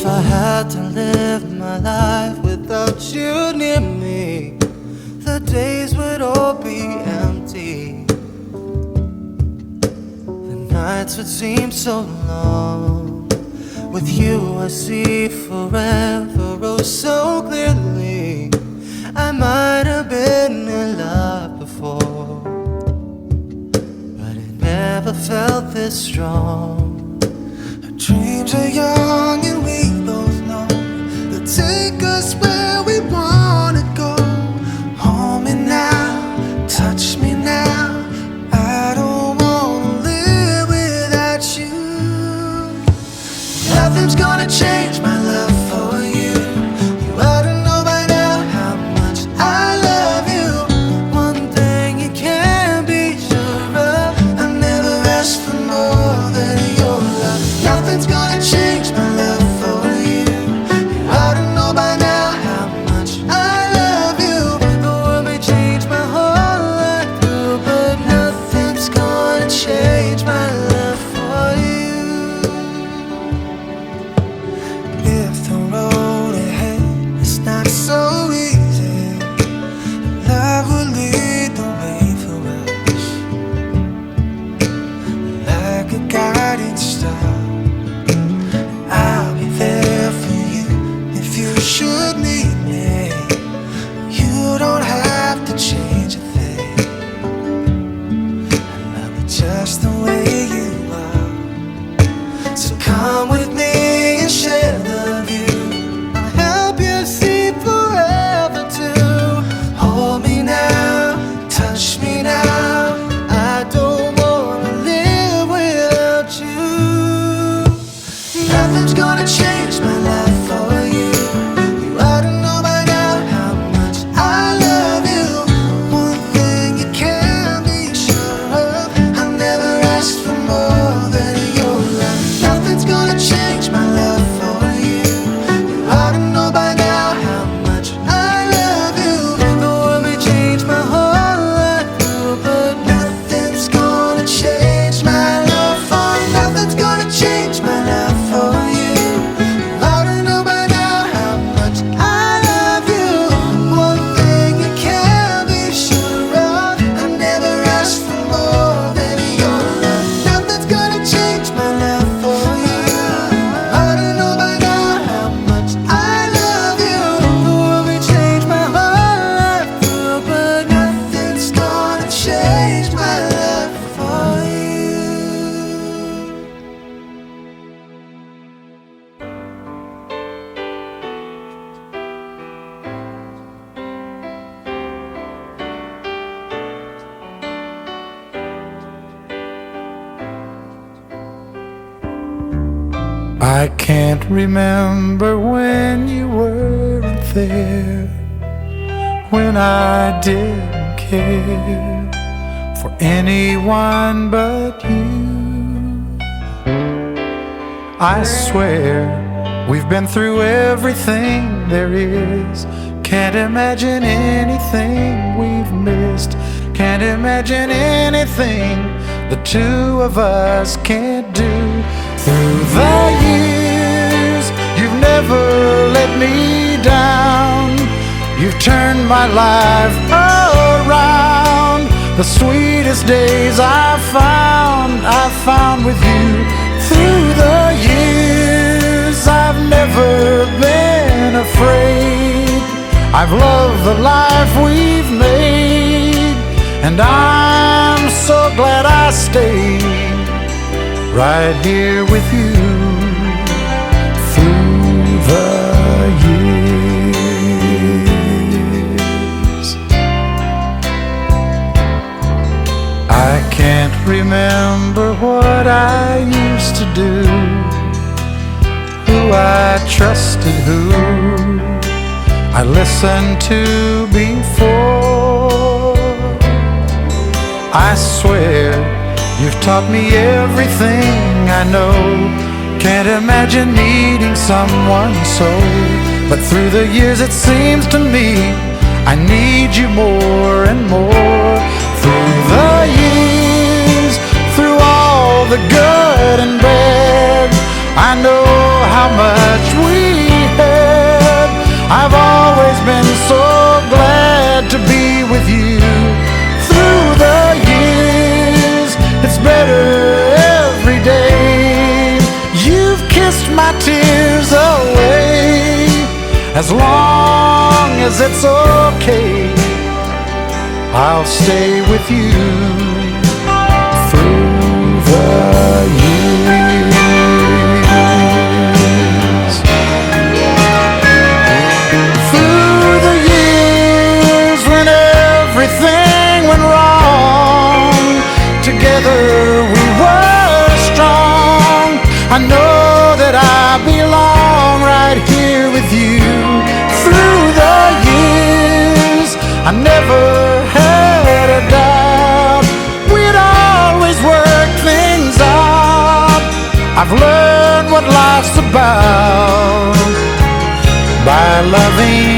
If I had to live my life without you near me, the days would all be empty. The nights would seem so long. With you I see forever oh so clearly. I might have been in love before, but it never felt this strong. Our dreams are young and we both know they'll take us where we wanna go. Hold me now, touch me now. I don't wanna live without you. Nothing's gonna change my love for you. You ought to know by now how much I love you. One thing you can be sure of, I never asked for more than your love. Nothing's gonna change my love for you. You ought to know by now how much I love you. The world may change my whole life through, but nothing's gonna change my love for you. If the road ahead is not so easy, love will lead the way for us, like a guiding star. I'll be there for you if you should need me. You don't have to change a thing. I love you just the way you are. So come with me and share the view. I'll help you see forever too. Hold me now, touch me now. I don't wanna live without you. Nothing's gonna change my life for you. You ought to know by now how much I love you. One thing you can be sure of, I never asked for more than your love. Nothing's gonna change my love for you. You ought to know by now how much I love you. The world may change my whole life through, but nothing's gonna change my love for you. Nothing's gonna change my love for you. You ought to know by now how much I love you. One thing you can be sure of, I never asked for more than your love. Nothing's gonna change my love for you. You ought to know by now how much I love you. The world may change my whole life through, but nothing's gonna change my love for you. I can't remember when you weren't there, when I didn't care for anyone but you. I swear we've been through everything there is. Can't imagine anything we've missed. Can't imagine anything the two of us can't do. Through the years, you've never let me down. You've turned my life around. The sweetest days I found with you. Through the years, I've never been afraid. I've loved the life we've made, and I'm so glad I stayed right here with you through the years. I can't remember what I used to do, who I trusted, who I listened to before. I swear you've taught me everything I know. Can't imagine needing someone so, but through the years it seems to me I need you more and more. Through the years, through all the good and bad, I know how much we kissed my tears away. As long as it's okay, I'll stay with you through the years. Through the years when everything went wrong, together we were strong. I know that I belong right here with you. Through the years, I never had a doubt we'd always work things out. I've learned what life's about by loving